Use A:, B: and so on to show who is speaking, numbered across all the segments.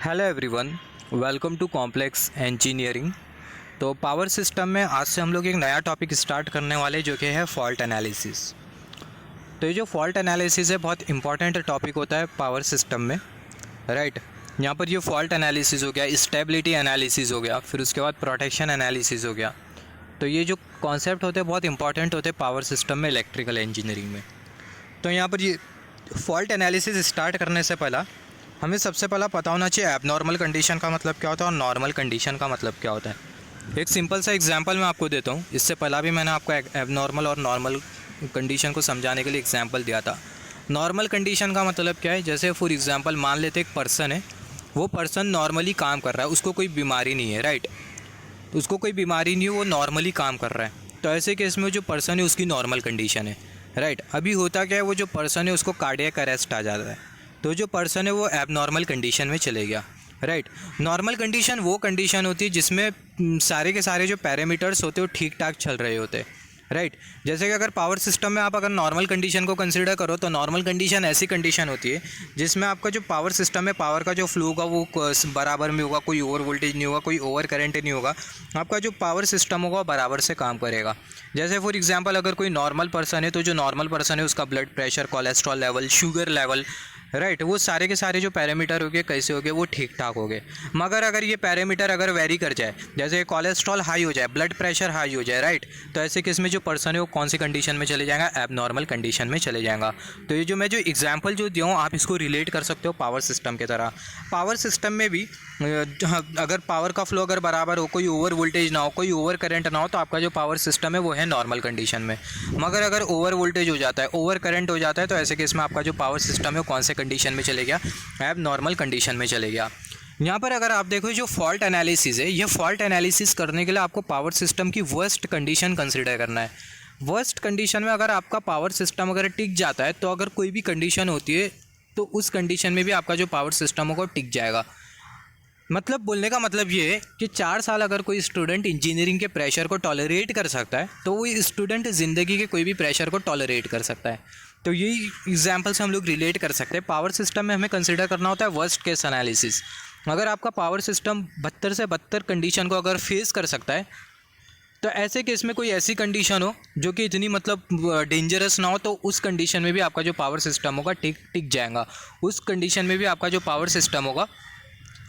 A: Hello everyone, welcome to complex engineering. तो power system में आज से हम लोग एक नया टॉपिक स्टार्ट करने वाले जो कि है फॉल्ट एनालिसिस। तो ये जो फॉल्ट एनालिसिस है बहुत इंपॉर्टेंट टॉपिक होता है पावर सिस्टम में, राइट। यहाँ पर ये फॉल्ट एनालिसिस हो गया, स्टेबिलिटी एनालिसिस हो गया, फिर उसके बाद प्रोटेक्शन एनालिसिस हो गया। तो ये जो कॉन्सेप्ट होते हैं बहुत इंपॉर्टेंट होते हैं पावर सिस्टम में, इलेक्ट्रिकल इंजीनियरिंग में। तो यहाँ पर ये फॉल्ट एनालिसिस स्टार्ट करने से पहला हमें सबसे पहला पता होना चाहिए एबनॉर्मल कंडीशन का मतलब क्या होता है और नॉर्मल कंडीशन का मतलब क्या होता है। एक सिंपल सा एग्जांपल मैं आपको देता हूँ। इससे पहला भी मैंने आपको एबनॉर्मल और नॉर्मल कंडीशन को समझाने के लिए एग्जांपल दिया था। नॉर्मल कंडीशन का मतलब क्या है, जैसे फॉर एग्जांपल मान लेते एक पर्सन है, वो पर्सन नॉर्मली काम कर रहा है, उसको कोई बीमारी नहीं है, राइट। उसको कोई बीमारी नहीं है, वो नॉर्मली काम कर रहा है। तो ऐसे केस में जो पर्सन है उसकी नॉर्मल कंडीशन है, राइट। अभी होता क्या है, वो जो पर्सन है उसको कार्डियक अरेस्ट आ जाता है, तो जो पर्सन है वो एबनॉर्मल कंडीशन में चले गया, राइट। नॉर्मल कंडीशन वो कंडीशन होती है जिसमें सारे के सारे जो पैरामीटर्स होते हैं वो ठीक ठाक चल रहे होते हैं, राइट। जैसे कि अगर पावर सिस्टम में आप अगर नॉर्मल कंडीशन को कंसीडर करो तो नॉर्मल कंडीशन ऐसी कंडीशन होती है जिसमें आपका जो पावर सिस्टम है, पावर का जो फ्लो होगा वो बराबर में होगा, कोई ओवर वोल्टेज नहीं होगा, कोई ओवर करंट नहीं होगा। आपका जो पावर सिस्टम होगा बराबर से काम करेगा। जैसे फॉर एग्जांपल अगर कोई नॉर्मल पर्सन है तो जो नॉर्मल पर्सन है उसका blood pressure, cholesterol level, sugar level, right, वो सारे के सारे जो पैरामीटर हो गए कैसे हो गए, वो ठीक ठाक हो गए। मगर अगर ये पैरामीटर अगर वेरी कर जाए, जैसे कोलेस्ट्रॉल हाई हो जाए, ब्लड प्रेशर हाई हो जाए, राइट, तो ऐसे केस में जो पर्सन है वो कौन सी कंडीशन में चले जाएगा, एबनॉर्मल कंडीशन में चले जाएगा। तो ये जो मैं जो एग्जांपल जो दिया हूँ आप इसको रिलेट कर सकते हो पावर सिस्टम की तरह। पावर सिस्टम में भी अगर पावर का फ्लो अगर बराबर हो, कोई ओवर वोल्टेज ना हो, कोई ओवर करंट ना हो, तो आपका जो पावर सिस्टम है वो है नॉर्मल कंडीशन में। मगर अगर ओवर वोल्टेज हो जाता है, ओवर करंट हो जाता है, तो ऐसे केस में आपका जो पावर सिस्टम है कौन से कंडीशन में चले गया, एब नॉर्मल कंडीशन में चले गया। यहाँ पर अगर आप देखो जो फॉल्ट एनालिसिस है, ये फॉल्ट एनालिसिस करने के लिए आपको पावर सिस्टम की वर्स्ट कंडीशन कंसिडर करना है। वर्स्ट कंडीशन में अगर आपका पावर सिस्टम अगर टिक जाता है, तो अगर कोई भी कंडीशन होती है तो उस कंडीशन में भी आपका जो पावर सिस्टम होगा टिक जाएगा। मतलब बोलने का मतलब ये है कि 4 साल अगर कोई स्टूडेंट इंजीनियरिंग के प्रेशर को टॉलरेट कर सकता है, तो वो स्टूडेंट ज़िंदगी के कोई भी प्रेशर को टॉलरेट कर सकता है। तो यही एग्जांपल से हम लोग रिलेट कर सकते हैं। पावर सिस्टम में हमें कंसिडर करना होता है वर्स्ट केस एनालिसिस। अगर आपका पावर सिस्टम 72 से 72 कंडीशन को अगर फेस कर सकता है, तो ऐसे केस में कोई ऐसी कंडीशन हो जो कि इतनी मतलब डेंजरस ना हो, तो उस कंडीशन में भी आपका जो पावर सिस्टम होगा टिक जाएगा। उस कंडीशन में भी आपका जो पावर सिस्टम होगा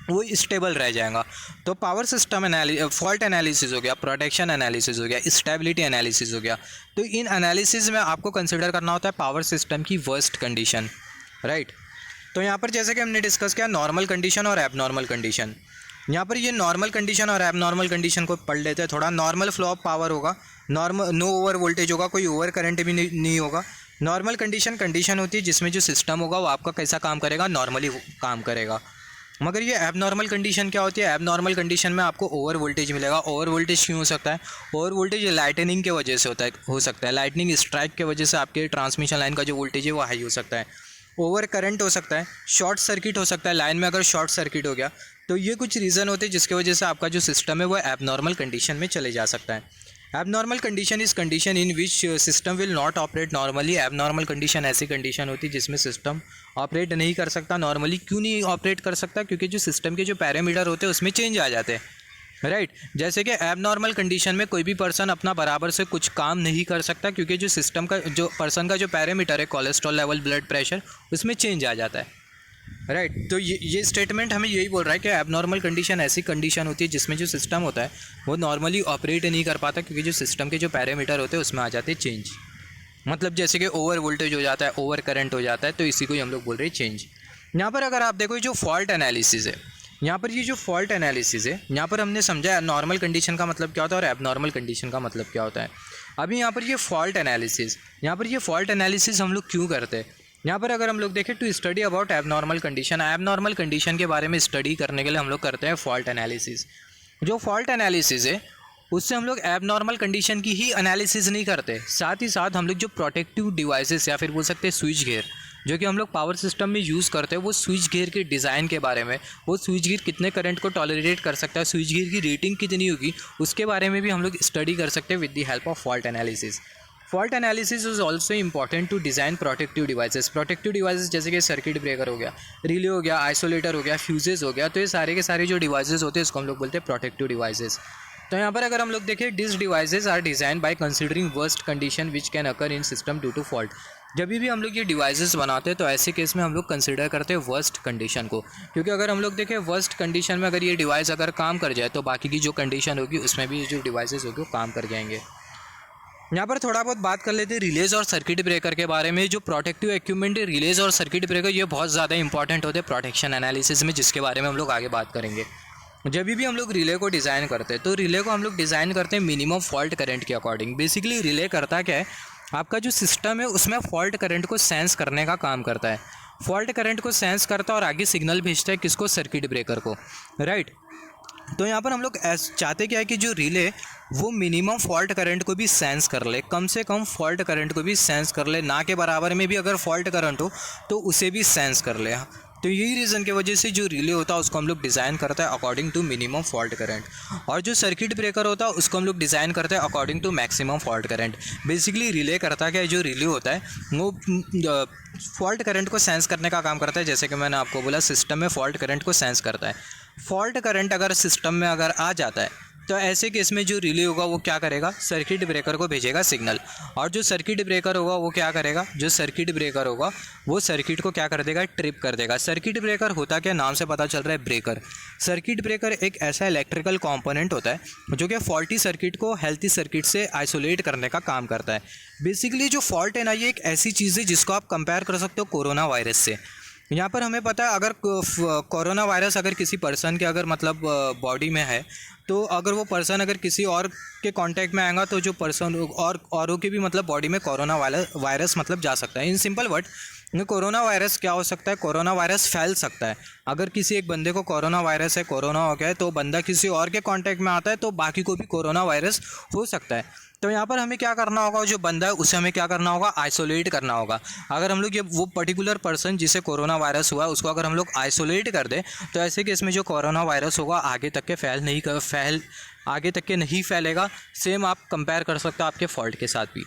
A: वो स्टेबल रह जाएगा। तो पावर सिस्टम फॉल्ट एनालिसिस हो गया, प्रोटेक्शन एनालिसिस हो गया, स्टेबिलिटी एनालिसिस हो गया। तो इन एनालिसिस में आपको कंसिडर करना होता है पावर सिस्टम की वर्स्ट कंडीशन, राइट। तो यहाँ पर जैसे कि हमने डिस्कस किया नॉर्मल कंडीशन और एबनॉर्मल कंडीशन। यहाँ पर ये नॉर्मल कंडीशन और एबनॉर्मल कंडीशन को पढ़ लेते हैं थोड़ा। नॉर्मल फ्लो ऑफ पावर होगा, नॉर्मल नो ओवर वोल्टेज होगा, कोई ओवर करंट भी नहीं होगा। नॉर्मल कंडीशन होती है जिसमें जो सिस्टम होगा वो आपका कैसा काम करेगा, नॉर्मली काम करेगा। मगर ये एबनॉर्मल कंडीशन क्या होती है, एबनॉर्मल कंडीशन में आपको ओवर वोल्टेज मिलेगा। ओवर वोल्टेज क्यों हो सकता है, ओवर वोल्टेज लाइटनिंग के वजह से हो सकता है। लाइटनिंग स्ट्राइक के वजह से आपके ट्रांसमिशन लाइन का जो वोल्टेज है वो हाई हो सकता है। ओवर करंट हो सकता है, शॉर्ट सर्किट हो सकता है, लाइन में अगर शॉर्ट सर्किट हो गया। तो ये कुछ रीज़न होते हैं जिसकी वजह से आपका जो सिस्टम है वो एबनॉर्मल कंडीशन में चले जा सकता है। Abnormal condition is condition in which system will not operate normally. Abnormal condition ऐसी कंडीशन होती है जिसमें सिस्टम ऑपरेट नहीं कर सकता नॉर्मली। क्यों नहीं ऑपरेट कर सकता, क्योंकि जो सिस्टम के जो पैरामीटर होते हैं उसमें चेंज आ जाते हैं, राइट। जैसे कि एबनॉर्मल कंडीशन में कोई भी पर्सन अपना बराबर से कुछ काम नहीं कर सकता, क्योंकि जो सिस्टम का जो पर्सन का जो पैरामीटर है, कोलेस्ट्रॉल लेवल, ब्लड प्रेशर, उसमें चेंज आ जाता है, राइट। तो ये स्टेटमेंट हमें यही बोल रहा है कि एबनॉर्मल कंडीशन ऐसी कंडीशन होती है जिसमें जो सिस्टम होता है वो नॉर्मली ऑपरेट नहीं कर पाता, क्योंकि जो सिस्टम के जो पैरामीटर होते हैं उसमें आ जाते हैं चेंज। मतलब जैसे कि ओवर वोल्टेज हो जाता है, ओवर करंट हो जाता है, तो इसी को ही हम लोग बोल रहे हैं चेंज। यहाँ पर अगर आप देखो जो फॉल्ट एनालिसिस है, यहाँ पर ये जो फॉल्ट एनालिसिस है, यहाँ पर हमने समझा नॉर्मल कंडीशन का मतलब क्या होता है और एबनॉर्मल कंडीशन का मतलब क्या होता है। अभी यहाँ पर ये फॉल्ट एनालिसिस, यहाँ पर ये फॉल्ट एनालिसिस हम लोग क्यों करते हैं, यहाँ पर अगर हम लोग देखें to study about abnormal condition, abnormal condition के बारे में स्टडी करने के लिए हम लोग करते हैं फॉल्ट एनालिसिस। जो फॉल्ट एनालिसिस है उससे हम लोग एबनॉर्मल कंडीशन की ही एनालिसिस नहीं करते, साथ ही साथ हम लोग जो प्रोटेक्टिव डिवाइसेस या फिर बोल सकते हैं स्विच गेयर जो कि हम लोग पावर सिस्टम में यूज़ करते हैं, वो स्विच गियर के डिज़ाइन के बारे में, वो स्विच गियर कितने करंट को टॉलरेट कर सकता है, स्विच गियर की रेटिंग कितनी होगी, उसके बारे में भी हम लोग स्टडी कर सकते हैं with the help of fault analysis. Fault analysis is also important to design protective devices जैसे कि सर्किट ब्रेकर हो गया, रिले हो गया, आइसोलेटर हो गया, फ्यूजेस हो गया। तो ये सारे के सारे जो डिवाइसेस होते हैं इसको हम लोग बोलते हैं प्रोटेक्टिव डिवाइसेस। तो यहाँ पर अगर हम लोग देखें, this devices are design by considering worst condition which can occur in system due to fault. जब भी हम लोग ये डिवाइसेस बनाते हैं तो ऐसे केस में हम लोग कंसिडर करते हैं वर्स्ट कंडीशन को, क्योंकि अगर हम लोग देखें वर्स्ट कंडीशन में अगर ये डिवाइस अगर काम कर जाए तो बाकी की जो कंडीशन होगी उसमें भी जो डिवाइसेस होगी वो काम कर जाएंगे। यहाँ पर थोड़ा बहुत बात कर लेते हैं रिलेज और सर्किट ब्रेकर के बारे में। जो प्रोटेक्टिव इक्विपमेंट है रिलेज और सर्किट ब्रेकर, ये बहुत ज़्यादा इंपॉर्टेंट होते हैं प्रोटेक्शन एनालिसिस में, जिसके बारे में हम लोग आगे बात करेंगे। जब भी हम लोग रिले को डिज़ाइन करते हैं तो रिले को हम लोग डिज़ाइन करते हैं मिनिमम फॉल्ट करंट के अकॉर्डिंग। बेसिकली रिले करता क्या है, आपका जो सिस्टम है उसमें फॉल्ट करंट को सेंस करने का काम करता है। फॉल्ट करंट को सेंस करता है और आगे सिग्नल भेजता है किसको, सर्किट ब्रेकर को, राइट। तो यहाँ पर हम लोग चाहते क्या है कि जो रिले वो मिनिमम फॉल्ट करंट को भी सेंस कर ले, कम से कम फॉल्ट करंट को भी सेंस कर ले, ना के बराबर में भी अगर फॉल्ट करंट हो तो उसे भी सेंस कर ले। तो यही रीज़न की वजह से जो रिले होता है उसको हम लोग डिज़ाइन करते हैं according to minimum fault current, और जो सर्किट ब्रेकर होता है उसको हम लोग डिज़ाइन करते हैं according to maximum fault current. Basically relay करता क्या है, जो रिले होता है वो फॉल्ट करंट को सेंस करने का काम करता है। जैसे कि मैंने आपको बोला सिस्टम में फॉल्ट करंट को सेंस करता है। फॉल्ट करंट अगर सिस्टम में अगर आ जाता है तो ऐसे केस में जो रिले होगा वो क्या करेगा, सर्किट ब्रेकर को भेजेगा सिग्नल, और जो सर्किट ब्रेकर होगा वो क्या करेगा, जो सर्किट ब्रेकर होगा वो सर्किट को क्या कर देगा, ट्रिप कर देगा। सर्किट ब्रेकर होता क्या, नाम से पता चल रहा है ब्रेकर। सर्किट ब्रेकर एक ऐसा इलेक्ट्रिकल कंपोनेंट होता है जो कि फॉल्टी सर्किट को हेल्थी सर्किट से आइसोलेट करने का काम करता है। बेसिकली जो फॉल्ट है ना, ये एक ऐसी चीज़ है जिसको आप कंपेयर कर सकते हो कोरोना वायरस से। यहाँ पर हमें पता है अगर कोरोना वायरस अगर किसी पर्सन के अगर मतलब बॉडी में है, तो अगर वो पर्सन अगर किसी और के कांटेक्ट में आएगा तो जो पर्सन और औरों के भी मतलब बॉडी में कोरोना वायरस मतलब जा सकता है। In simple word, corona virus क्या हो सकता है, कोरोना वायरस फैल सकता है। अगर किसी एक बंदे को कोरोना वायरस है, कोरोना हो गया है, तो बंदा किसी और के कांटेक्ट में आता है तो बाकी को भी कोरोना वायरस हो सकता है। तो यहाँ पर हमें क्या करना होगा, जो बंदा है उसे हमें क्या करना होगा, आइसोलेट करना होगा। अगर हम लोग ये वो पर्टिकुलर पर्सन जिसे कोरोना वायरस हुआ है उसको अगर हम लोग आइसोलेट कर दें तो ऐसे केस में जो कोरोना वायरस होगा आगे तक के नहीं फैलेगा। सेम आप कंपेयर कर सकते हो आपके फॉल्ट के साथ भी।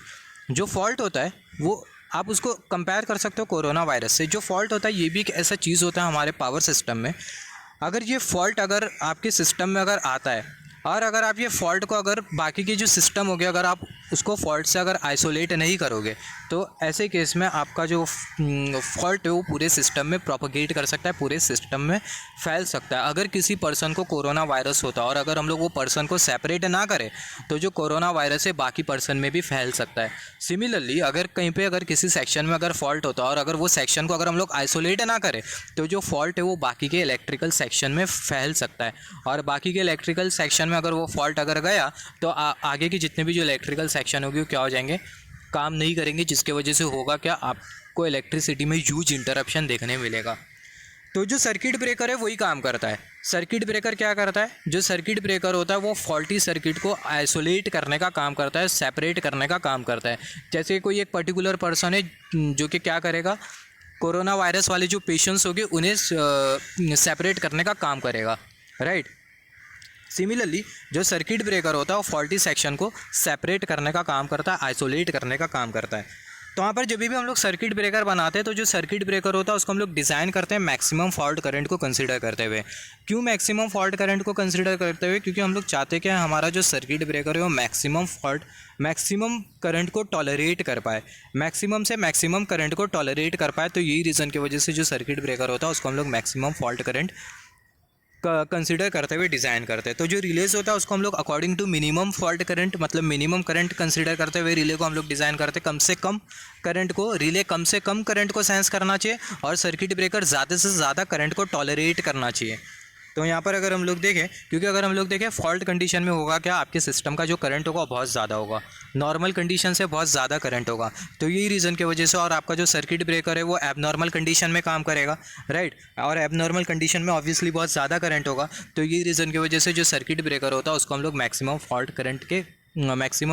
A: जो फॉल्ट होता है वो आप उसको कंपेयर कर सकते हो कोरोना वायरस से। जो फॉल्ट होता है ये भी एक ऐसा चीज़ होता है हमारे पावर सिस्टम में। अगर ये फॉल्ट अगर आपके सिस्टम में अगर आता है और अगर आप ये फॉल्ट को अगर बाकी के जो सिस्टम हो गया अगर आप उसको फॉल्ट से अगर आइसोलेट नहीं करोगे तो ऐसे केस में आपका जो फॉल्ट है वो पूरे सिस्टम में प्रोपोगेट कर सकता है, पूरे सिस्टम में फैल सकता है। अगर किसी पर्सन को कोरोना वायरस होता है और अगर हम लोग वो पर्सन को सेपरेट ना करें तो जो कोरोना वायरस है बाकी पर्सन में भी फैल सकता है। सिमिलरली अगर कहीं पे अगर किसी सेक्शन में अगर फॉल्ट होता है और अगर वो सेक्शन को अगर हम लोग आइसोलेट ना करें तो जो फॉल्ट है वो बाकी के इलेक्ट्रिकल सेक्शन में फैल सकता है, और बाकी के इलेक्ट्रिकल सेक्शन में अगर वो फॉल्ट अगर गया तो आगे की जितने भी जो इलेक्ट्रिकल सेक्शन होगी वो क्या हो जाएंगे, काम नहीं करेंगे, जिसके वजह से होगा क्या, आपको इलेक्ट्रिसिटी में ह्यूज इंटरप्शन देखने मिलेगा। तो जो सर्किट ब्रेकर है वही काम करता है। सर्किट ब्रेकर क्या करता है, जो सर्किट ब्रेकर होता है वो फॉल्टी सर्किट को आइसोलेट करने का काम करता है, सेपरेट करने का काम करता है। जैसे कोई एक पर्टिकुलर पर्सन है जो कि क्या करेगा, कोरोना वायरस वाले जो पेशेंट्स होंगे उन्हें सेपरेट करने का काम करेगा, राइट। सिमिलरली जो सर्किट ब्रेकर होता है वो फॉल्टी सेक्शन को सेपरेट करने का काम करता है, आइसोलेट करने का काम करता है। तो वहाँ पर जब भी हम लोग सर्किट ब्रेकर बनाते हैं तो जो सर्किट ब्रेकर होता है उसको हम लोग डिज़ाइन करते हैं मैक्सिमम फॉल्ट करंट को कंसीडर करते हुए। क्यों मैक्सिमम फॉल्ट करंट को कंसीडर करते हुए, क्योंकि हम लोग चाहते हैं कि हमारा जो सर्किट ब्रेकर है वो मैक्सिमम करंट को टॉलरेट कर पाए, मैक्सिमम से मैक्सिमम करंट को टॉलरेट कर पाए। तो यही रीज़न की वजह से जो सर्किट ब्रेकर होता है उसको हम लोग मैक्सिमम फॉल्ट करंट कंसिडर करते हुए डिज़ाइन करते हैं। तो जो रिलेज होता है उसको हम लोग according to minimum fault current मतलब मिनिमम करंट कंसिडर करते हुए रिले को हम लोग डिज़ाइन करते हैं। कम से कम करंट को, रिले कम से कम करंट को सेंस करना चाहिए और सर्किट ब्रेकर ज़्यादा से ज़्यादा करंट को टॉलरेट करना चाहिए। तो यहाँ पर अगर हम लोग देखें, क्योंकि अगर हम लोग देखें फॉल्ट कंडीशन में होगा क्या, आपके सिस्टम का जो करंट होगा बहुत ज़्यादा होगा, नॉर्मल कंडीशन से बहुत ज़्यादा करंट होगा। तो यही रीज़न की वजह से, और आपका जो सर्किट ब्रेकर है वो एबनॉर्मल कंडीशन में काम करेगा, राइट, और एबनॉर्मल कंडीशन में ऑब्वियसली बहुत ज़्यादा करंट होगा। तो यही रीज़न की वजह से जो सर्किट ब्रेकर होता है उसको हम लोग मैक्सिमम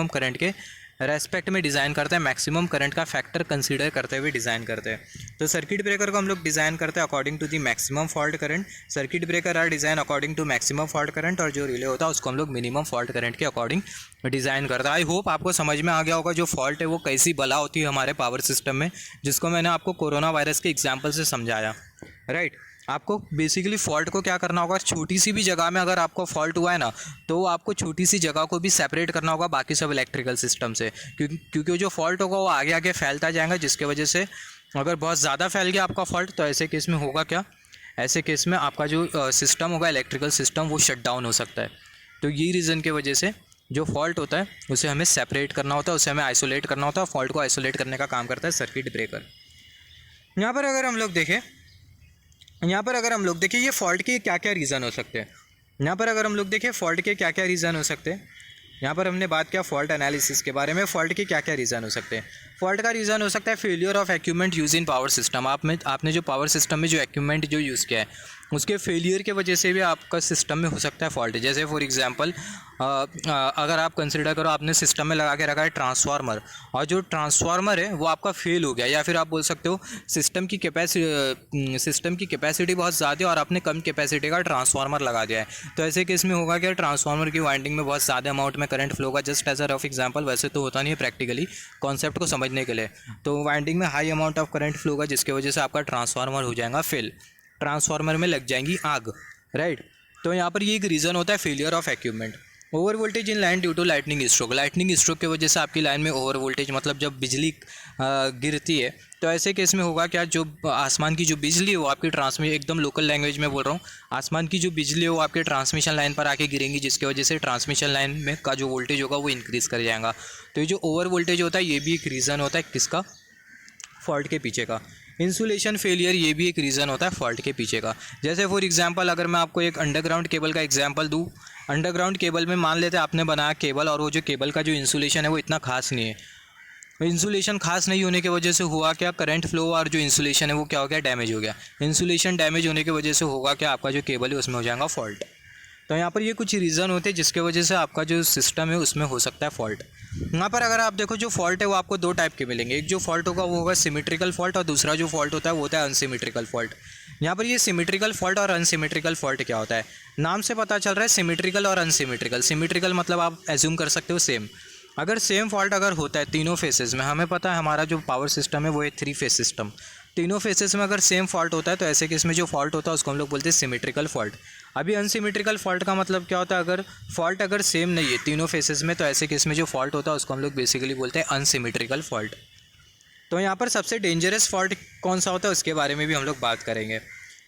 A: करंट के रेस्पेक्ट में डिज़ाइन करते हैं, मैक्सिमम करंट का फैक्टर कंसीडर करते हुए डिज़ाइन करते हैं। तो सर्किट ब्रेकर को हम लोग डिज़ाइन करते हैं according to the maximum fault current. Circuit breaker are design according to maximum fault current, और जो रिले होता है उसको हम लोग मिनिमम फॉल्ट करंट के अकॉर्डिंग डिज़ाइन करते हैं। आई होप आपको समझ में आ गया होगा जो फॉल्ट है वो कैसी बला होती है हमारे पावर सिस्टम में, जिसको मैंने आपको कोरोना वायरस के एग्जाम्पल से समझाया, राइट। आपको बेसिकली फ़ॉल्ट को क्या करना होगा, छोटी सी भी जगह में अगर आपको फॉल्ट हुआ है ना, तो आपको छोटी सी जगह को भी सेपरेट करना होगा बाकी सब इलेक्ट्रिकल सिस्टम से, क्योंकि जो फॉल्ट होगा वो आगे आगे फैलता जाएगा, जिसके वजह से अगर बहुत ज़्यादा फैल गया आपका फॉल्ट तो ऐसे केस में होगा क्या, ऐसे केस में आपका जो सिस्टम होगा इलेक्ट्रिकल सिस्टम वो शट डाउन हो सकता है। तो यही रीज़न की वजह से जो फॉल्ट होता है उसे हमें सेपरेट करना होता है, उसे हमें आइसोलेट करना होता है। फॉल्ट को आइसोलेट करने का काम करता है सर्किट ब्रेकर। यहाँ पर अगर हम लोग देखें ये फॉल्ट के क्या क्या रीज़न हो सकते हैं, यहाँ पर अगर हम लोग देखें फॉल्ट के क्या क्या रीज़न हो सकते हैं। यहाँ पर हमने बात किया फॉल्ट एनालिसिस के बारे में। फॉल्ट के क्या क्या रीज़न हो सकते हैं। फॉल्ट का रीज़न हो सकता है failure of equipment use in power system. आपने जो पावर सिस्टम में जो इक्विपमेंट जो यूज़ किया है उसके फेलियर के वजह से भी आपका सिस्टम में हो सकता है फॉल्ट। जैसे फॉर एग्जांपल अगर आप कंसिडर करो आपने सिस्टम में लगा के रखा है ट्रांसफार्मर, और जो ट्रांसफार्मर है वो आपका फेल हो गया, या फिर आप बोल सकते हो सिस्टम की कैपेसिटी बहुत ज़्यादा है और आपने कम कैपेसिटी का ट्रांसफार्मर लगा दिया है। तो ऐसे केस में होगा क्या, ट्रांसफार्मर की वाइंडिंग में बहुत ज़्यादा अमाउंट में करंट फ्लो होगा। Just as a rough example, वैसे तो होता नहीं है प्रैक्टिकली, कॉन्सेप्ट को समझने के लिए। तो वाइंडिंग में high amount of current flow होगा, जिसकी वजह से आपका ट्रांसफार्मर हो जाएगा फेल, ट्रांसफार्मर में लग जाएंगी आग, राइट। तो यहाँ पर ये एक रीज़न होता है failure of equipment. Over voltage in line due to lightning stroke. Lightning stroke की वजह से आपकी लाइन में ओवर वोल्टेज, मतलब जब बिजली गिरती है तो ऐसे केस में होगा क्या, जो आसमान की जो बिजली है वो आपकी ट्रांसमिशन, एकदम लोकल लैंग्वेज में बोल रहा हूँ, आसमान की जो बिजली है वो आपके ट्रांसमिशन लाइन पर आके गिरेंगी, जिसकी वजह से ट्रांसमिशन लाइन में का जो वोल्टेज होगा वो इंक्रीज़ कर जाएगा। तो ये जो ओवर वोल्टेज होता है ये भी एक रीज़न होता है किसका, फॉल्ट के पीछे का। इंसुलेशन फेलियर ये भी एक रीज़न होता है फॉल्ट के पीछे का। जैसे फॉर एग्जांपल अगर मैं आपको एक अंडरग्राउंड केबल का एग्जांपल दूं, अंडरग्राउंड केबल में मान लेते हैं आपने बनाया केबल, और वो जो केबल का जो इंसुलेशन है वो इतना खास नहीं है। इंसुलेशन खास नहीं होने की वजह से हुआ क्या, करंट फ्लो और जो इंसुलेशन है वो क्या हो गया, डैमेज हो गया। इंसुलेशन डैमेज होने की वजह से होगा क्या, आपका जो केबल है उसमें हो जाएगा फॉल्ट। तो यहाँ पर ये कुछ रीज़न होते हैं जिसके वजह से आपका जो सिस्टम है उसमें हो सकता है फॉल्ट। यहाँ पर अगर आप देखो जो फॉल्ट है वो आपको दो टाइप के मिलेंगे। एक जो फॉल्ट होगा वो होगा सिमेट्रिकल फॉल्ट, और दूसरा जो फॉल्ट होता है वो होता है अनसिमेट्रिकल फॉल्ट। यहाँ पर ये सिमेट्रिकल फॉल्ट और अनसिमेट्रिकल फॉल्ट क्या होता है, नाम से पता चल रहा है सिमेट्रिकल और अनसिमेट्रिकल। सिमेट्रिकल मतलब आप एज्यूम कर सकते हो सेम। अगर सेम फॉल्ट अगर होता है तीनों फेसेस में, हमें पता है हमारा जो पावर सिस्टम है वो है 3 फेस सिस्टम, तीनों फेसेस में अगर सेम फॉल्ट होता है तो ऐसे केस में जो फॉल्ट होता है उसको हम लोग बोलते हैं सिमेट्रिकल फॉल्ट। अभी अनसिमेट्रिकल फॉल्ट का मतलब क्या होता है, अगर फॉल्ट अगर सेम नहीं है तीनों फेसेस में तो ऐसे केस में जो फॉल्ट होता है उसको हम लोग बेसिकली बोलते हैं अनसिमेट्रिकल फॉल्ट। तो यहाँ पर सबसे डेंजरस फॉल्ट कौन सा होता है उसके बारे में भी हम लोग बात करेंगे।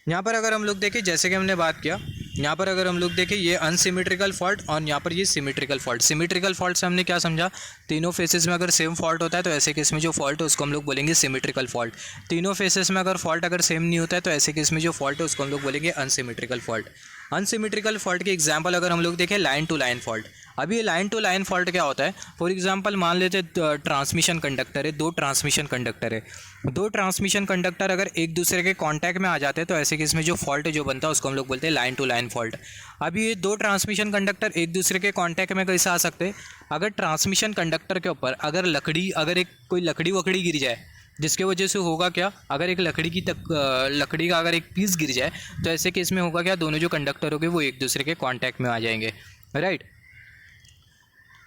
A: यहाँ पर अगर हम लोग देखें, जैसे कि हमने बात किया, यहाँ पर अगर हम लोग देखें ये अनसिमेट्रिकल फॉल्ट और यहाँ पर ये सिमेट्रिकल फॉल्ट। सिमेट्रिकल फॉल्ट से हमने क्या समझा, तीनों फेसेस में अगर सेम फॉल्ट होता है तो ऐसे केस में जो फॉल्ट है उसको हम लोग बोलेंगे सिमेट्रिकल फॉल्ट। तीनों फेसेस में अगर फॉल्ट अगर सेम नहीं होता है तो ऐसे केस में जो फॉल्ट है उसको हम लोग बोलेंगे अनसिमेट्रिकल फॉल्ट। अनसिमेट्रिकल फॉल्ट के एग्जाम्पल अगर हम लोग देखें, लाइन टू लाइन फॉल्ट। अभी ये लाइन टू लाइन फॉल्ट क्या होता है, फॉर एग्जांपल मान लेते ट्रांसमिशन कंडक्टर है, दो ट्रांसमिशन कंडक्टर है, दो ट्रांसमिशन कंडक्टर अगर एक दूसरे के कांटेक्ट में आ जाते हैं तो ऐसे केस में जो फॉल्ट जो बनता है उसको हम लोग बोलते हैं लाइन टू लाइन फॉल्ट। अभी ये दो ट्रांसमिशन कंडक्टर एक दूसरे के कांटेक्ट में कैसे आ सकते हैं, अगर ट्रांसमिशन कंडक्टर के ऊपर अगर एक कोई लकड़ी वकड़ी गिर जाए, जिसके वजह से होगा क्या, अगर एक लकड़ी का अगर एक पीस गिर जाए तो ऐसे केस में होगा क्या, दोनों जो कंडक्टर होंगे वो एक दूसरे के कांटेक्ट में आ जाएंगे, राइट।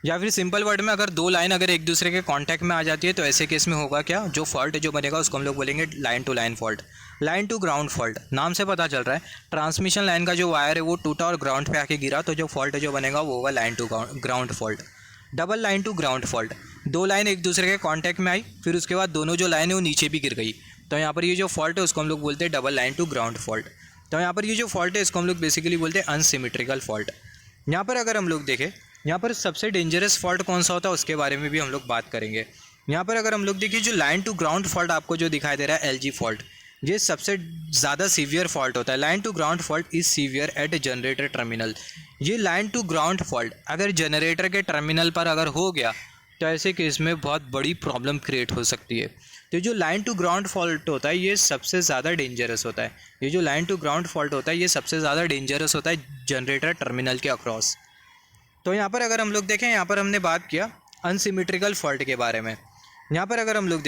A: या फिर सिंपल वर्ड में अगर दो लाइन अगर एक दूसरे के कांटेक्ट में आ जाती है तो ऐसे केस में होगा क्या, जो फॉल्ट जो बनेगा उसको हम लोग बोलेंगे line to line fault. Line to ground fault, नाम से पता चल रहा है ट्रांसमिशन लाइन का जो वायर है वो टूटा और ग्राउंड पे आके गिरा, तो जो फॉल्ट जो बनेगा वो होगा line to ground fault. Double line to ground fault, दो लाइन एक दूसरे के कांटेक्ट में आई, फिर उसके बाद दोनों जो लाइन है वो नीचे भी गिर गई, तो यहाँ पर ये जो फॉल्ट है उसको हम लोग बोलते हैं double line to ground fault. तो यहाँ पर ये जो फॉल्ट है इसको हम लोग बेसिकली बोलते हैं अनसिमेट्रिकल फॉल्ट। यहाँ पर अगर हम लोग देखें, यहाँ पर सबसे डेंजरस फॉल्ट कौन सा होता है उसके बारे में भी हम लोग बात करेंगे। यहाँ पर अगर हम लोग देखिए, जो लाइन टू ग्राउंड फॉल्ट आपको जो दिखाई दे रहा है LG फॉल्ट, ये सबसे ज़्यादा सीवियर फॉल्ट होता है। Line to ground fault is severe at generator terminal. ये लाइन टू ग्राउंड फॉल्ट अगर जनरेटर के टर्मिनल पर अगर हो गया तो ऐसे केस में बहुत बड़ी प्रॉब्लम क्रिएट हो सकती है। तो जो लाइन टू ग्राउंड फॉल्ट होता है ये सबसे ज़्यादा डेंजरस होता है। ये जो लाइन टू ग्राउंड फॉल्ट होता है ये सबसे ज़्यादा डेंजरस होता है जनरेटर टर्मिनल के अक्रॉस। तो यहाँ पर अगर हम लोग देखें, यहाँ पर हमने बात किया अनसिमेट्रिकल फॉल्ट के बारे में। यहाँ पर अगर हम लोग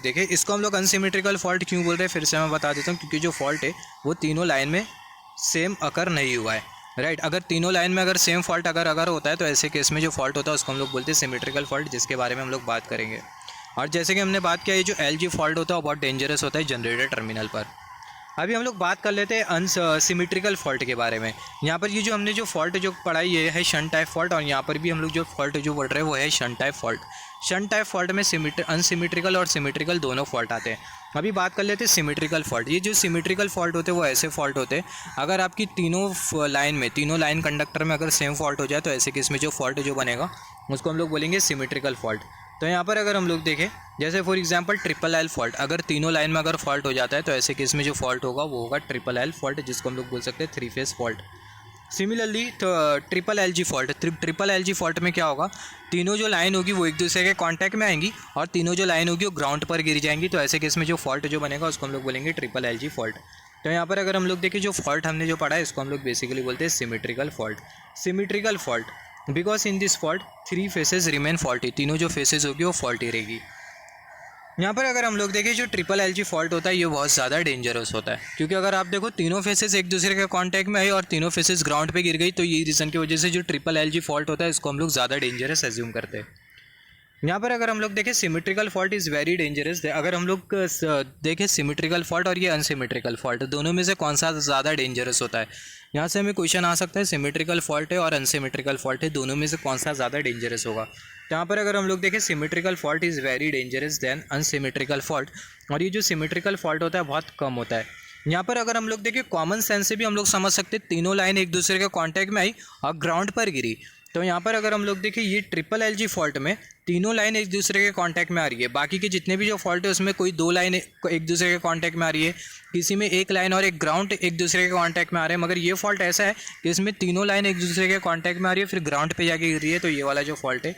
A: देखें इसको हम लोग अनसिमेट्रिकल फॉल्ट क्यों बोल रहे हैं, फिर से मैं बता देता हूँ, क्योंकि जो फॉल्ट है वो तीनों लाइन में सेम अकर नहीं हुआ है, राइट। अगर तीनों लाइन में अगर सेम फॉल्ट अगर होता है तो ऐसे केस में जो फॉल्ट होता है उसको हम लोग बोलते हैं सिमेट्रिकल फॉल्ट, जिसके बारे में हम लोग बात करेंगे। और जैसे कि हमने बात किया, ये जो LG फॉल्ट होता है वो बहुत डेंजरस होता है जनरेटर टर्मिनल पर। अभी हम लोग बात कर लेते हैं अनसिमेट्रिकल फॉल्ट के बारे में। यहाँ पर ये जो हमने जो फॉल्ट जो पढ़ाई ये है शंट टाइप फॉल्ट, और यहाँ पर भी हम लोग जो फॉल्ट जो पढ़ रहे हैं वो है shunt type fault. Shunt type fault में अनसिमेट्रिकल और सिमेट्रिकल दोनों फॉल्ट आते हैं। अभी बात कर लेते हैं सिमेट्रिकल फॉल्ट। ये जो सिमेट्रिकल फॉल्ट होते हैं वो ऐसे फॉल्ट होते हैं, अगर आपकी तीनों लाइन कंडक्टर में अगर सेम फॉल्ट हो जाए तो ऐसे केस में जो फॉल्ट जो बनेगा उसको हम लोग बोलेंगे सिमेट्रिकल फॉल्ट। तो यहाँ पर अगर हम लोग देखें, जैसे for example triple L fault, अगर तीनों लाइन में अगर फॉल्ट हो जाता है तो ऐसे केस में जो फॉल्ट होगा वो होगा ट्रिपल एल फॉल्ट, जिसको हम लोग बोल सकते हैं 3 फेज फॉल्ट। सिमिलरली तो ट्रिपल एल जी फॉल्ट में क्या होगा, तीनों जो लाइन होगी वो एक दूसरे के कांटेक्ट में आएंगी और तीनों जो लाइन होगी वो ग्राउंड पर गिर जाएंगी, तो ऐसे केस में जो फॉल्ट जो बनेगा उसको हम लोग बोलेंगे ट्रिपल एल जी फॉल्ट। तो यहाँ पर अगर हम लोग देखें, जो फॉल्ट हमने जो पढ़ा है इसको हम लोग बेसिकली बोलते हैं symmetrical fault. Symmetrical fault because in this fault 3 faces remain faulty, तीनों जो फेसेस होगी वो फॉल्टी रहेगी। यहाँ पर अगर हम लोग देखें, जो ट्रिपल एल जी फॉल्ट होता है ये बहुत ज़्यादा डेंजरस होता है, क्योंकि अगर आप देखो तीनों फेसेस एक दूसरे के कांटेक्ट में आए और तीनों फेसेस ग्राउंड पे गिर गई, तो यही रीज़न की वजह से जो ट्रिपल एल जी फॉल्ट होता है इसको हम लोग ज़्यादा डेंजरस एज्यूम करते हैं। यहाँ पर अगर हम लोग देखें, symmetrical fault is very dangerous. अगर हम लोग देखें सिमेट्रिकल फॉल्ट और ये अनसिमेट्रिकल फॉल्ट, दोनों में से कौन सा ज़्यादा डेंजरस होता है, यहाँ से हमें क्वेश्चन आ सकता है। सिमेट्रिकल फॉल्ट है और अनसिमेट्रिकल फॉल्ट है, दोनों में से कौन सा ज़्यादा डेंजरस होगा। तो यहाँ पर अगर हम लोग देखें, symmetrical fault is very dangerous than unsymmetrical fault, और ये जो सिमेट्रिकल फॉल्ट होता है बहुत कम होता है। यहाँ पर अगर हम लोग देखें, कॉमन सेंस से भी हम लोग समझ सकते हैं, तीनों लाइन एक दूसरे के कॉन्टैक्ट में आई और ग्राउंड पर गिरी। तो यहाँ पर अगर हम लोग देखें, ये ट्रिपल एल जी फॉल्ट में तीनों लाइन एक दूसरे के कांटेक्ट में आ रही है, बाकी के जितने भी जो फॉल्ट है उसमें कोई 2 लाइन एक दूसरे के कांटेक्ट में आ रही है, किसी में 1 लाइन और एक ग्राउंड एक दूसरे के कांटेक्ट में आ रहे हैं। मगर ये फॉल्ट ऐसा है कि इसमें तीनों लाइन एक दूसरे के कांटेक्ट में आ रही है फिर ग्राउंड पे जाके गिर रही है, तो ये वाला जो फॉल्ट है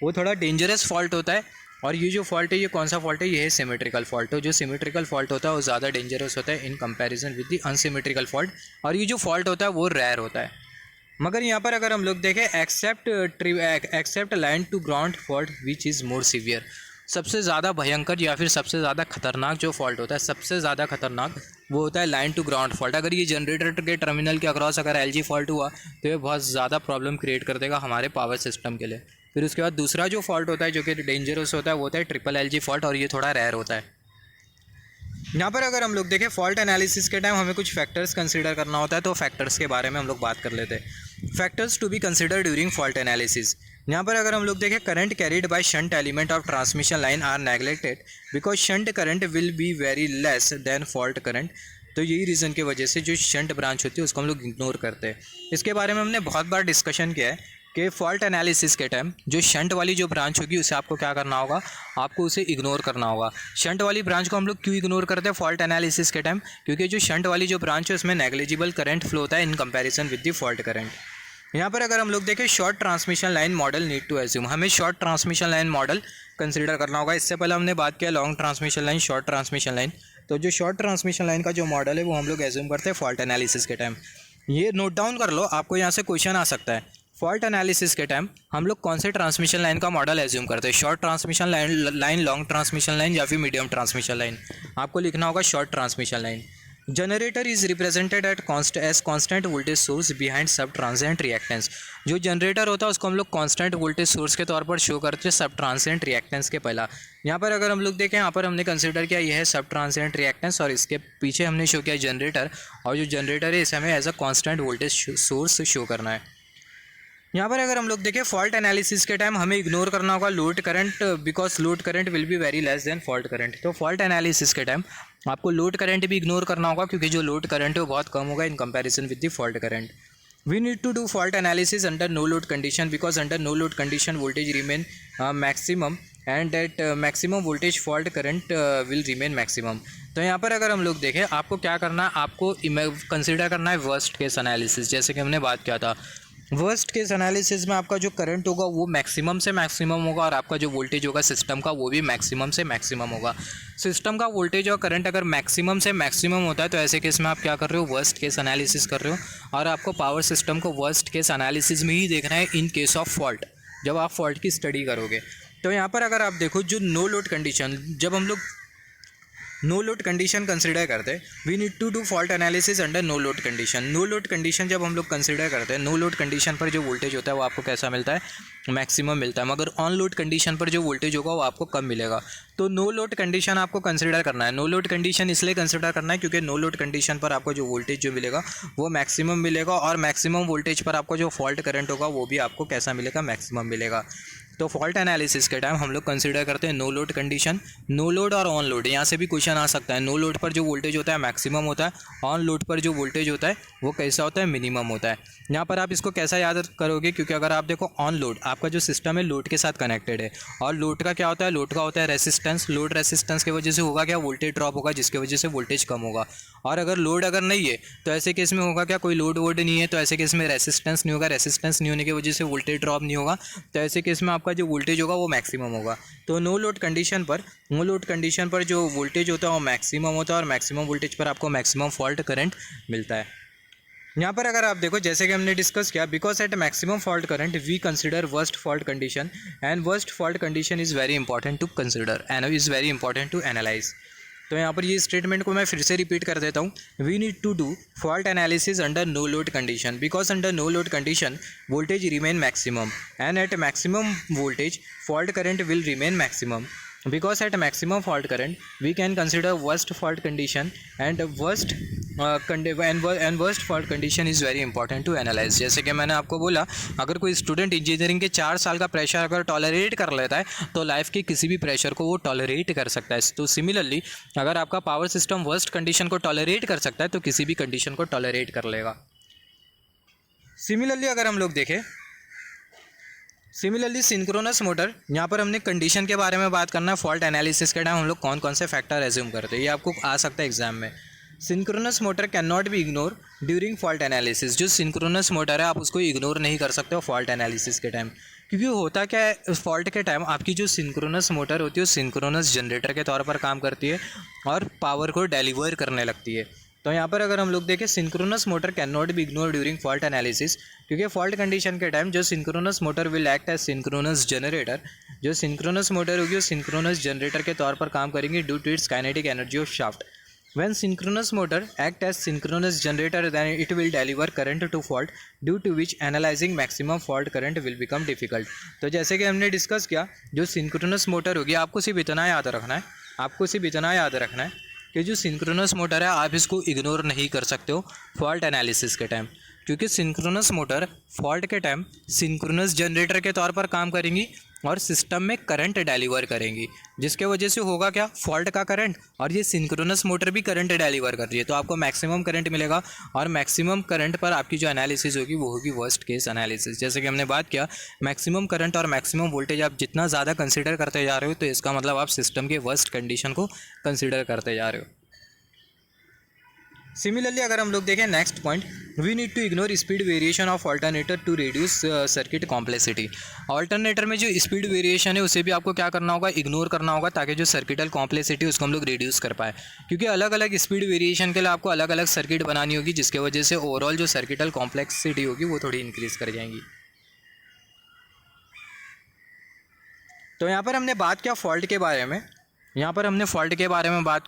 A: वो थोड़ा डेंजरस फॉल्ट होता है। और ये जो फॉल्ट है ये कौन सा फॉल्ट है, ये है सिमेट्रिकल फॉल्ट। तो जो सिमेट्रिकल फॉल्ट होता है वो ज़्यादा डेंजरस होता है in comparison with the unsymmetrical fault, और ये जो फॉल्ट होता है वो रेयर होता है। मगर यहाँ पर अगर हम लोग देखें, except line to ground fault which is more severe, सबसे ज़्यादा भयंकर या फिर सबसे ज़्यादा खतरनाक जो फॉल्ट होता है, सबसे ज़्यादा खतरनाक वो होता है लाइन टू ग्राउंड फॉल्ट। अगर ये जनरेटर के टर्मिनल के अक्रॉस अगर एलजी फॉल्ट हुआ तो ये बहुत ज़्यादा प्रॉब्लम क्रिएट कर देगा हमारे पावर सिस्टम के लिए। फिर उसके बाद दूसरा जो फॉल्ट होता है जो कि डेंजरस होता है वो होता है ट्रिपल एलजी फॉल्ट, और ये थोड़ा रेयर होता है। यहाँ पर अगर हम लोग देखें, फॉल्ट एनालिसिस के टाइम हमें कुछ फैक्टर्स कंसीडर करना होता है, तो फैक्टर्स के बारे में हम लोग बात कर लेते हैं। Factors to be consider during fault analysis. यहाँ पर अगर हम लोग देखें, current carried by shunt element of transmission line are neglected because shunt current will be very less than fault current. तो यही रीज़न की वजह से जो शंट ब्रांच होती है उसको हम लोग इग्नोर करते हैं। इसके बारे में हमने बहुत बार डिस्कशन किया है कि फॉल्ट एनालिसिस के टाइम जो शंट वाली जो ब्रांच होगी उसे आपको क्या करना होगा, आपको उसे इग्नोर करना होगा। शंट वाली ब्रांच को हम लोग क्यों इग्नोर करते हैं फॉल्ट एनालिसिस के टाइम, क्योंकि जो शंट वाली जो ब्रांच है उसमें नेग्लिजिबल करंट फ्लो होता है in comparison with the fault current. यहाँ पर अगर हम लोग देखें, short transmission line model need to assume, हमें short transmission line model consider करना होगा। इससे पहले हमने बात किया long transmission line, short transmission line. तो जो शॉर्ट ट्रांसमिशन लाइन का जो मॉडल है वो हम लोग एज्यूम करते हैं फॉल्ट एनालिसिस के टाइम। ये नोट डाउन कर लो, आपको यहाँ से क्वेश्चन आ सकता है। फॉल्ट एनालिसिस के टाइम हम लोग कौन से ट्रांसमिशन लाइन का मॉडल एज्यूम करते हैं, short transmission line, long transmission line या फिर मीडियम ट्रांसमिशन लाइन। आपको लिखना होगा short transmission line. Generator is represented at constant voltage source behind सब ट्रांजिएंट रिएक्टेंस। जो जनरेटर होता है उसको हम लोग कांस्टेंट वोल्टेज सोर्स के तौर पर शो करते हैं सब ट्रांजिएंट रिएक्टेंस के पहला। यहाँ पर अगर हम लोग देखें, यहाँ पर हमने कंसिडर किया यह है सब ट्रांजिएंट रिएक्टेंस, और इसके पीछे हमने शो किया जनरेटर, और जो जनरेटर है इसे हमें as a constant voltage source show करना है। यहाँ पर अगर हम लोग देखें, फॉल्ट एनालिसिस के टाइम हमें इग्नोर करना होगा load current because load current will be very less than fault current. तो फॉल्ट एनालिसिस के टाइम आपको लोड करंट भी इग्नोर करना होगा, क्योंकि जो लोड करंट है वो बहुत कम होगा in comparison with the fault current. We need to do fault analysis under no load condition because under no load condition voltage remain maximum and that maximum voltage fault current will remain maximum. तो यहाँ पर अगर हम लोग देखें, आपको क्या करना है, आपको कंसिडर करना है वर्स्ट केस एनालिसिस, जैसे कि हमने बात किया था। वर्स्ट केस एनालिसिस में आपका जो करंट होगा वो मैक्सिमम से मैक्सिमम होगा और आपका जो वोल्टेज होगा सिस्टम का वो भी मैक्सिमम से मैक्सिमम होगा। सिस्टम का वोल्टेज और करंट अगर मैक्सिमम से मैक्सिमम होता है तो ऐसे केस में आप क्या कर रहे हो, वर्स्ट केस एनालिसिस कर रहे हो और आपको पावर सिस्टम को वर्स्ट केस एनालिसिस में ही देखना है इन केस ऑफ फॉल्ट, जब आप फॉल्ट की स्टडी करोगे। तो यहाँ पर अगर आप देखो जो नो लोड कंडीशन, जब हम लोग नो लोड कंडीशन कंसिडर करते हैं, we need to do fault analysis under no load condition. No load condition जब हम लोग कंसिडर करते हैं, नो लोड कंडीशन पर जो वोल्टेज होता है वो आपको कैसा मिलता है, मैक्सिमम मिलता है, मगर ऑन लोड कंडीशन पर जो वोल्टेज होगा वो आपको कम मिलेगा। तो नो लोड कंडीशन आपको कंसिडर करना है। नो लोड कंडीशन इसलिए कंसिडर करना है क्योंकि नो लोड कंडीशन पर आपको जो वोल्टेज जो मिलेगा वो मैक्सिमम मिलेगा और मैक्सिमम वोल्टेज पर आपको जो फॉल्ट करंट होगा वो भी आपको कैसा मिलेगा, मैक्सिमम मिलेगा। तो फॉल्ट एनालिसिस के टाइम हम लोग कंसिडर करते हैं no load condition, no load और ऑन लोड। यहाँ से भी क्वेश्चन आ सकता है, नो लोड पर जो वोल्टेज होता है मैक्सिमम होता है, ऑन लोड पर जो वोल्टेज होता है वो कैसा होता है, मिनिमम होता है। यहाँ पर आप इसको कैसा याद करोगे, क्योंकि अगर आप देखो ऑन लोड आपका जो सिस्टम है लोड के साथ कनेक्टेड है और लोड का क्या होता है, लोड का होता है रेसिस्टेंस। लोड रेसिस्टेंस की वजह से होगा क्या, वोल्टेज ड्रॉप होगा जिसकी वजह से वोल्टेज कम होगा। और अगर लोड अगर नहीं है तो ऐसे केस में होगा क्या, कोई लोड वोड नहीं है तो ऐसे केस में रेसिस्टेंस नहीं होगा, रेसिस्टेंस नहीं होने की वजह से वोल्टेज ड्रॉप नहीं होगा, तो ऐसे केस में आपका जो वोल्टेज होगा वो मैक्सिमम होगा। तो नो लोड कंडीशन पर जो वोल्टेज होता है वो मैक्सिमम होता है और मैक्सिमम वोल्टेज पर आपको मैक्सिमम फॉल्ट करंट मिलता है। यहाँ पर अगर आप देखो जैसे कि हमने डिस्कस किया, because at maximum fault current we consider worst fault condition and worst fault condition is very important to consider and is very important to analyse. तो यहाँ पर ये स्टेटमेंट को मैं फिर से रिपीट कर देता हूँ, we need to do fault analysis under no load condition because under no load condition voltage remain maximum and at maximum voltage fault current will remain maximum. Because at maximum fault current we can consider worst fault condition and worst fault condition is very important to analyze। जैसे कि मैंने आपको बोला, अगर कोई student engineering के 4 साल का प्रेशर अगर टॉलरेट कर लेता है तो लाइफ के किसी भी प्रेशर को वो टॉलरेट कर सकता है। तो सिमिलरली अगर आपका पावर सिस्टम वर्स्ट कंडीशन को टॉलरेट कर सकता है तो किसी भी कंडीशन को टॉलरेट कर लेगा। सिमिलरली अगर हम लोग देखें, सिंक्रोनस मोटर, यहाँ पर हमने कंडीशन के बारे में बात करना है। फॉल्ट एनालिसिस के टाइम हम लोग कौन कौन से फैक्टर एज्यूम करते हैं ये आपको आ सकता है एग्जाम में। Synchronous motor can not be ignore during fault analysis. जो सिंक्रोनस मोटर है आप उसको इग्नोर नहीं कर सकते हो फॉल्ट एनालिसिस के टाइम, क्योंकि होता क्या है, फॉल्ट के टाइम आपकी जो सिंक्रोनस मोटर होती है वो सिंक्रोनस जनरेटर के तौर पर काम करती है और पावर को डिलीवर करने लगती है। तो यहाँ पर अगर हम लोग देखें, synchronous motor can not be ignore during fault analysis, क्योंकि फॉल्ट कंडीशन के टाइम जो synchronous motor will act as synchronous generator. जो सिंक्रोनस मोटर होगी वो सिंक्रोनस जनरेटर के तौर पर काम करेंगे due to its kinetic energy of shaft. When synchronous motor act as synchronous generator then it will deliver current to fault due to which analyzing maximum fault current will become difficult। तो जैसे कि हमने discuss किया, जो synchronous motor होगी आपको सिर्फ इतना याद रखना है कि जो सिंक्रोनस मोटर है आप इसको इग्नोर नहीं कर सकते हो फॉल्ट एनालिसिस के टाइम, क्योंकि सिंक्रोनस मोटर फॉल्ट के टाइम सिंक्रोनस जनरेटर के तौर पर काम करेंगी और सिस्टम में करंट डिलीवर करेंगी, जिसके वजह से होगा क्या, फॉल्ट का करंट, और ये सिंक्रोनस मोटर भी करंट डिलीवर कर रही है तो आपको मैक्सिमम करंट मिलेगा और मैक्सिमम करंट पर आपकी जो एनालिसिस होगी वो होगी वर्स्ट केस एनालिसिस। जैसे कि हमने बात किया, मैक्सिमम करंट और मैक्सिमम वोल्टेज आप जितना ज़्यादा कंसिडर करते जा रहे हो तो इसका मतलब आप सिस्टम के वर्स्ट कंडीशन को कंसिडर करते जा रहे हो। सिमिलरली अगर हम लोग देखें next point, we need to ignore speed variation of alternator to reduce circuit complexity. Alternator में जो स्पीड वेरिएशन है उसे भी आपको क्या करना होगा, इग्नोर करना होगा, ताकि जो सर्किटल कॉम्प्लेक्सिटी उसको हम लोग रिड्यूस कर पाए, क्योंकि अलग अलग स्पीड वेरिएशन के लिए आपको अलग अलग सर्किट बनानी होगी, जिसके वजह से ओवरऑल जो सर्किटल कॉम्प्लेक्सिटी होगी वो थोड़ी इंक्रीज कर जाएंगी। तो यहाँ पर हमने बात किया फॉल्ट के बारे में,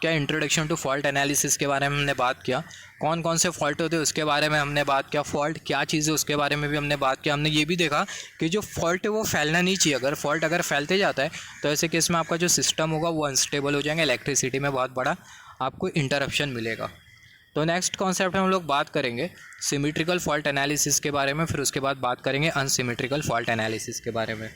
A: इंट्रोडक्शन टू फॉल्ट एनालिसिस के बारे में हमने बात किया, कौन कौन से फॉल्ट होते हैं उसके बारे में हमने बात किया, फॉल्ट क्या चीज़ है उसके बारे में भी हमने बात किया। हमने ये भी देखा कि जो फॉल्ट है वो फैलना नहीं चाहिए, अगर फॉल्ट अगर फैलते जाता है तो ऐसे केस में आपका जो सिस्टम होगा वो अनस्टेबल हो जाएंगे, इलेक्ट्रिसिटी में बहुत बड़ा आपको इंटरप्शन मिलेगा। तो नेक्स्ट कॉन्सेप्ट में हम लोग बात करेंगे सिमेट्रिकल फॉल्ट एनालिसिस के बारे में, फिर उसके बाद बात करेंगे अनसिमेट्रिकल फॉल्ट एनालिसिस के बारे में।